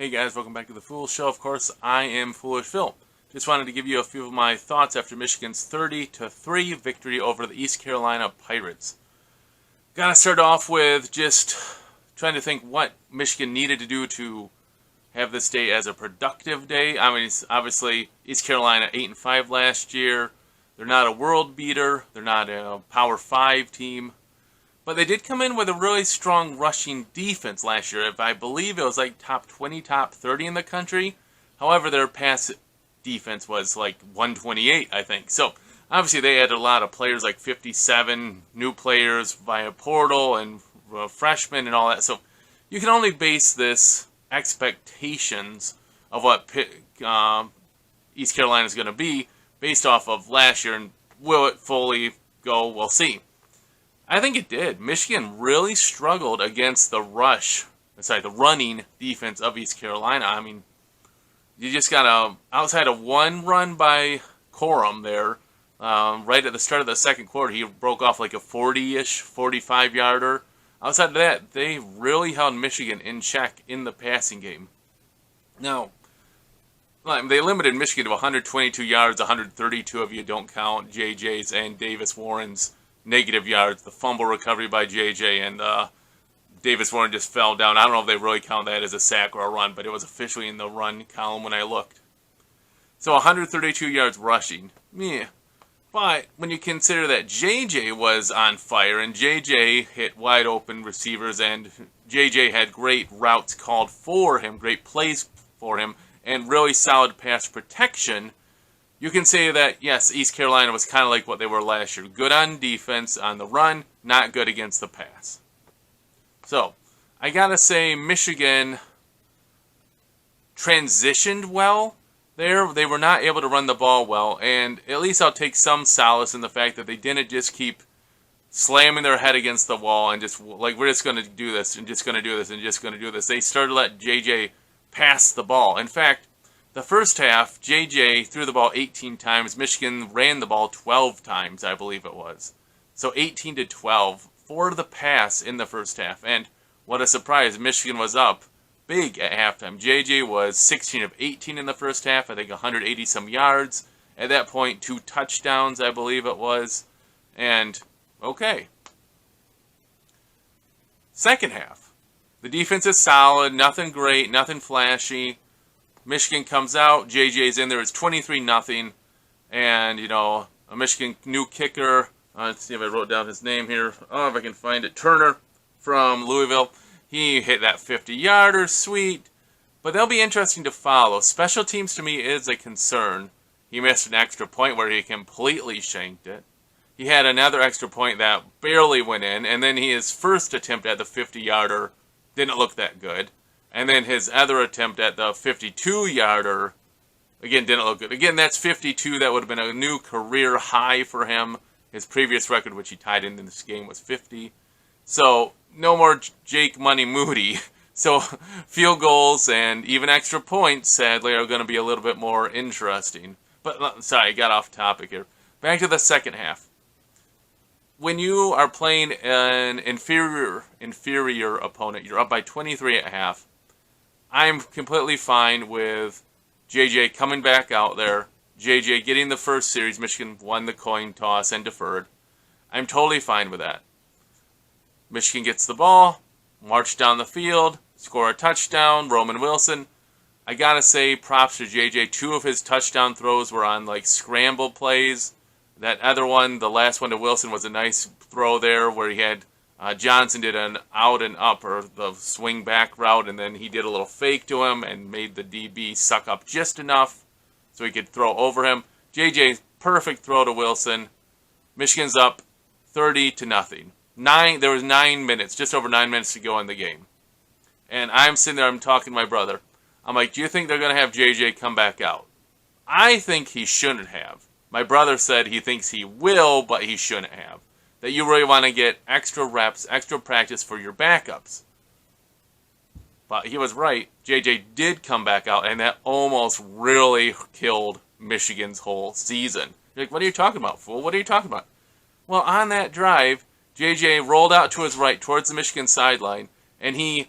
Hey guys, welcome back to the Fool Show. Of course, I am Foolish Phil. Just wanted to give you a few of my thoughts after Michigan's 30-3 victory over the East Carolina Pirates. Gotta start off with just trying to think what Michigan needed to do to have this day as a productive day. I mean, it's obviously East Carolina 8-5 last year. They're not a world beater. They're not a Power 5 team. But they did come in with a really strong rushing defense last year. If I believe it was like top 20, top 30 in the country. However, their pass defense was like 128, I think. So, obviously, they had a lot of players, like 57 new players via portal and freshmen and all that. So, you can only base this expectations of what East Carolina is going to be based off of last year. And will it fully go? We'll see. I think it did. Michigan really struggled against the running defense of East Carolina. I mean, you just got outside of one run by Corum there, right at the start of the second quarter. He broke off like a 40-ish, 45-yarder. Outside of that, they really held Michigan in check in the passing game. Now, they limited Michigan to 122 yards, 132 of you don't count JJ's and Davis Warren's negative yards, the fumble recovery by JJ, and Davis Warren just fell down. I don't know if they really count that as a sack or a run, but it was officially in the run column when I looked. So 132 yards rushing. Yeah. But when you consider that JJ was on fire, and JJ hit wide open receivers, and JJ had great routes called for him, great plays for him, and really solid pass protection, you can say that, yes, East Carolina was kind of like what they were last year. Good on defense on the run, not good against the pass. So, I gotta say Michigan transitioned well there. They were not able to run the ball well, and at least I'll take some solace in the fact that they didn't just keep slamming their head against the wall and just, like, we're just going to do this, and just going to do this, and just going to do this. They started to let JJ pass the ball. In fact, the first half, JJ threw the ball 18 times. Michigan ran the ball 12 times, I believe it was. So 18-12 for the pass in the first half. And what a surprise, Michigan was up big at halftime. JJ was 16 of 18 in the first half, I think 180-some yards. At that point, 2 touchdowns, I believe it was. And, okay. Second half. The defense is solid, nothing great, nothing flashy. Michigan comes out, JJ's in there, it's 23-0, and, a Michigan new kicker, let's see if I wrote down his name here, if I can find it, Turner from Louisville. He hit that 50-yarder, sweet, but they'll be interesting to follow. Special teams to me is a concern. He missed an extra point where he completely shanked it. He had another extra point that barely went in, and then his first attempt at the 50-yarder didn't look that good. And then his other attempt at the 52-yarder, again, didn't look good. Again, that's 52. That would have been a new career high for him. His previous record, which he tied in this game, was 50. So, no more Jake Money Moody. So, field goals and even extra points, sadly, are going to be a little bit more interesting. But, sorry, I got off topic here. Back to the second half. When you are playing an inferior opponent, you're up by 23 at half. I'm completely fine with JJ coming back out there, JJ getting the first series. Michigan won the coin toss and deferred. I'm totally fine with that. Michigan gets the ball, march down the field, score a touchdown, Roman Wilson. I gotta say, props to JJ. 2 of his touchdown throws were on, like, scramble plays. That other one, the last one to Wilson, was a nice throw there where he had Johnson did an out and up, or the swing back route, and then he did a little fake to him and made the DB suck up just enough so he could throw over him. JJ's perfect throw to Wilson. Michigan's up 30-0. There was 9 minutes, just over 9 minutes to go in the game. And I'm sitting there, I'm talking to my brother. I'm like, do you think they're going to have JJ come back out? I think he shouldn't have. My brother said he thinks he will, but he shouldn't have. That you really want to get extra reps, extra practice for your backups. But he was right. JJ did come back out, and that almost really killed Michigan's whole season. You're like, what are you talking about, fool? What are you talking about? Well, on that drive, JJ rolled out to his right towards the Michigan sideline, and he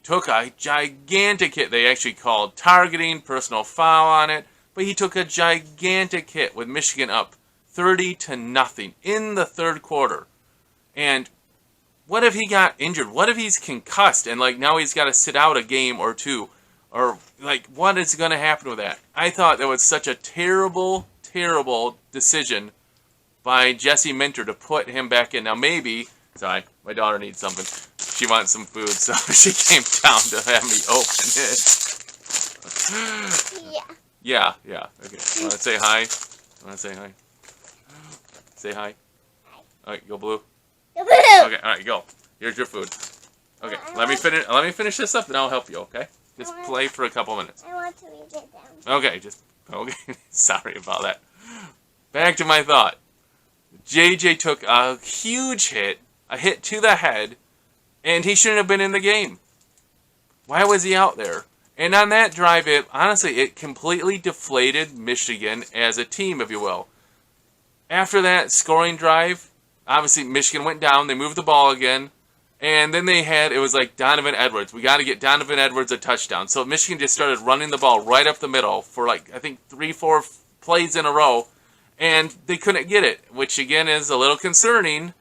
took a gigantic hit. They actually called targeting, personal foul on it, but he took a gigantic hit with Michigan up 30-0 in the third quarter. And what if he got injured? What if he's concussed and like now he's got to sit out a game or two? Or like what is going to happen with that? I thought that was such a terrible, terrible decision by Jesse Minter to put him back in. Now maybe, sorry, my daughter needs something. She wants some food, so she came down to have me open it. Yeah. Okay. Want to say hi? Want to say hi? Say hi. All right, go Blue. Okay, all right, go. Here's your food. Okay, let me finish this up, and I'll help you. Okay, just play for a couple minutes. I want to read it down. Okay, Sorry about that. Back to my thought. JJ took a huge hit, a hit to the head, and he shouldn't have been in the game. Why was he out there? And on that drive, it completely deflated Michigan as a team, if you will. After that scoring drive, obviously Michigan went down, they moved the ball again, and then it was like Donovan Edwards. We got to get Donovan Edwards a touchdown. So Michigan just started running the ball right up the middle for like, I think 3-4 plays in a row, and they couldn't get it, which again is a little concerning.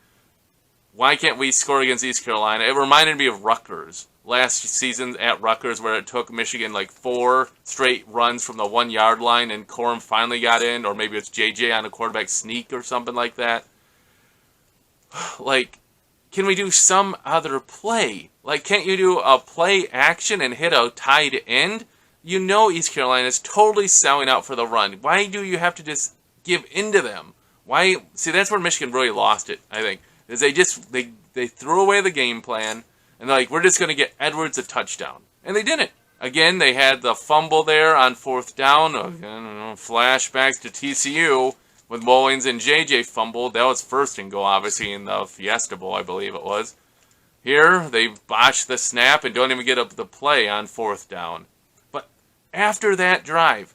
Why can't we score against East Carolina? It reminded me of Rutgers last season at Rutgers, where it took Michigan like 4 straight runs from the 1 yard line, and Corum finally got in, or maybe it's JJ on a quarterback sneak or something like that. Like, can we do some other play? Like, can't you do a play action and hit a tight end? You know East Carolina is totally selling out for the run. Why do you have to just give into them? Why? See, that's where Michigan really lost it, I think. Is they threw away the game plan, and they're like, we're just going to get Edwards a touchdown. And they didn't. Again, they had the fumble there on 4th down. Again, flashbacks to TCU with Mullins and JJ fumbled. That was 1st and goal, obviously, in the Fiesta Bowl, I believe it was. Here, they botched the snap and don't even get up the play on 4th down. But after that drive,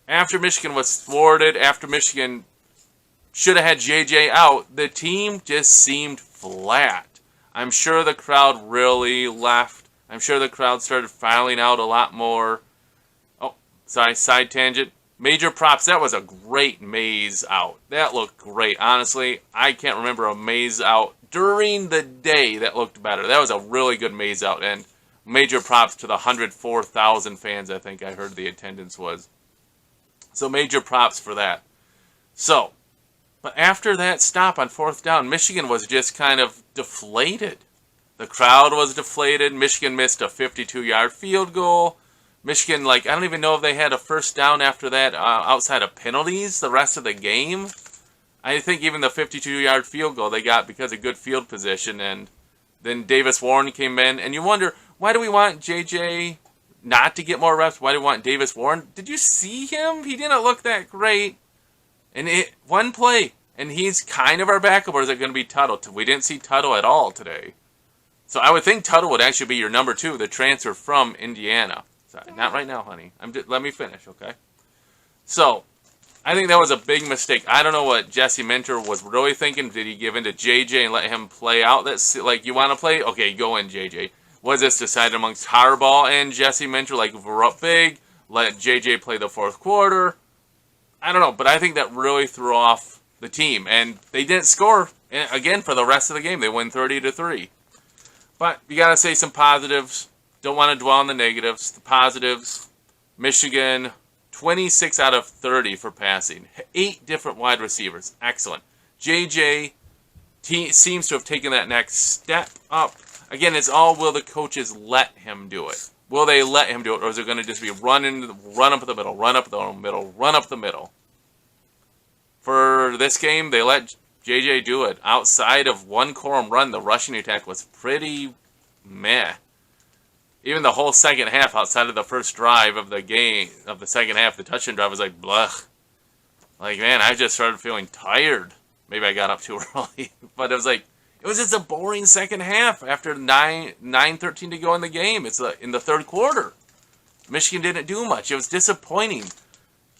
after Michigan was thwarted, after Michigan should have had JJ out, the team just seemed flat. I'm sure the crowd really left. I'm sure the crowd started filing out a lot more. Oh, sorry, side tangent. Major props. That was a great maze out. That looked great. Honestly, I can't remember a maze out during the day that looked better. That was a really good maze out. And major props to the 104,000 fans, I think I heard the attendance was. So major props for that. So, but after that stop on 4th down, Michigan was just kind of deflated. The crowd was deflated. Michigan missed a 52-yard field goal. Michigan, I don't even know if they had a 1st down after that outside of penalties the rest of the game. I think even the 52-yard field goal they got because of good field position. And then Davis Warren came in. And you wonder, why do we want JJ not to get more reps? Why do we want Davis Warren? Did you see him? He didn't look that great. And one play, and he's kind of our backup, or is it going to be Tuttle? We didn't see Tuttle at all today. So I would think Tuttle would actually be your number 2, the transfer from Indiana. Sorry, not right now, honey. Let me finish, okay? So, I think that was a big mistake. I don't know what Jesse Minter was really thinking. Did he give in to JJ and let him play out? That's like, you want to play? Okay, go in, JJ. Was this decided amongst Harbaugh and Jesse Minter? Like, if we're up big, let JJ play the 4th quarter? I don't know, but I think that really threw off the team. And they didn't score, again, for the rest of the game. They win 30-3. But you got to say some positives. Don't want to dwell on the negatives. The positives, Michigan, 26 out of 30 for passing. 8 different wide receivers. Excellent. JJ seems to have taken that next step up. Again, it's all, will the coaches let him do it? Will they let him do it, or is it going to just be run up the middle, run up the middle, run up the middle? For this game, they let JJ do it. Outside of one Corum run, the rushing attack was pretty meh. Even the whole second half, outside of the first drive of the game, of the second half, the touchdown drive was like, blech. Like, man, I just started feeling tired. Maybe I got up too early. But it was just a boring second half after 9:13 to go in the game. It's in the third quarter. Michigan didn't do much. It was disappointing.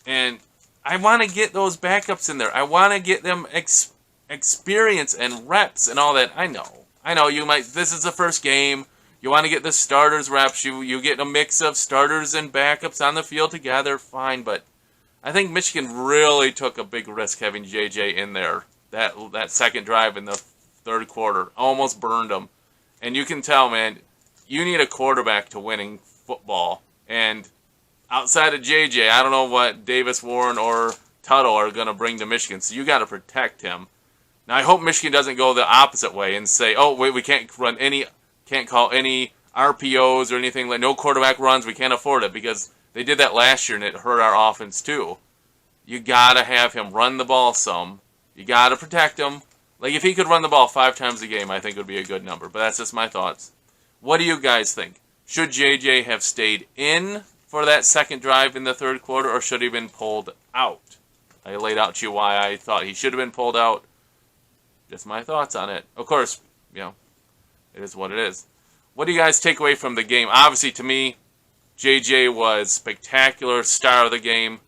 And I want to get those backups in there. I want to get them experience and reps and all that. I know you might, this is the first game. You want to get the starters reps. You get a mix of starters and backups on the field together, fine. But I think Michigan really took a big risk having JJ in there. That second drive in the third quarter almost burned them. And you can tell, man, you need a quarterback to winning football. And outside of JJ, I don't know what Davis, Warren, or Tuttle are going to bring to Michigan. So you got to protect him. Now I hope Michigan doesn't go the opposite way and say, "Oh wait, we can't call any RPOs or anything like no quarterback runs. We can't afford it," because they did that last year and it hurt our offense too. You gotta have him run the ball some. You gotta protect him. Like if he could run the ball 5 times a game, I think it would be a good number. But that's just my thoughts. What do you guys think? Should JJ have stayed in for that second drive in the third quarter, or should he have been pulled out? I laid out to you why I thought he should have been pulled out. Just my thoughts on it. Of course, it is what it is. What do you guys take away from the game? Obviously, to me, JJ was spectacular, star of the game.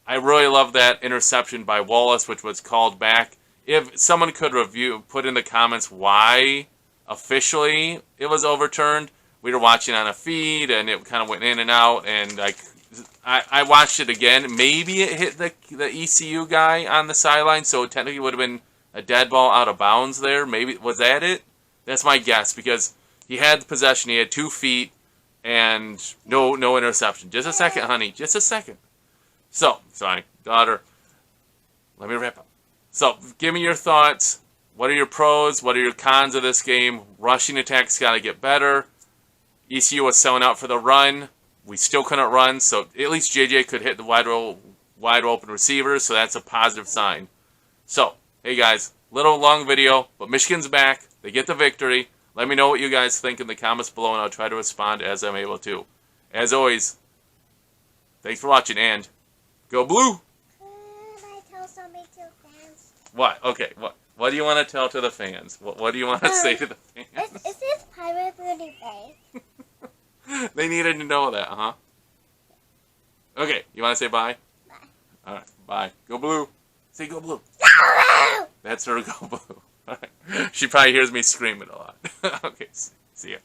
I really love that interception by Wallace, which was called back. If someone could put in the comments why officially it was overturned. We were watching on a feed, and it kind of went in and out, and I watched it again. Maybe it hit the ECU guy on the sideline, so it technically would have been a dead ball out of bounds there. Maybe, was that it? That's my guess, because he had the possession, he had 2 feet, and no interception. Just a second, honey, just a second. So, sorry, daughter, let me wrap up. So, give me your thoughts. What are your pros? What are your cons of this game? Rushing attack's got to get better. ECU was selling out for the run. We still couldn't run, so at least JJ could hit the wide open receivers, so that's a positive sign. So, hey guys, little long video, but Michigan's back. They get the victory. Let me know what you guys think in the comments below, and I'll try to respond as I'm able to. As always, thanks for watching, and go Blue! Could I tell something to the fans? What? Okay, what? What do you want to tell to the fans? What do you want to say to the fans? Is this pirate really big? They needed to know that, huh? Okay, you want to say bye? Bye. Alright, bye. Go Blue. Say go Blue. No! That's her go Blue. Alright. She probably hears me screaming a lot. Okay, see ya.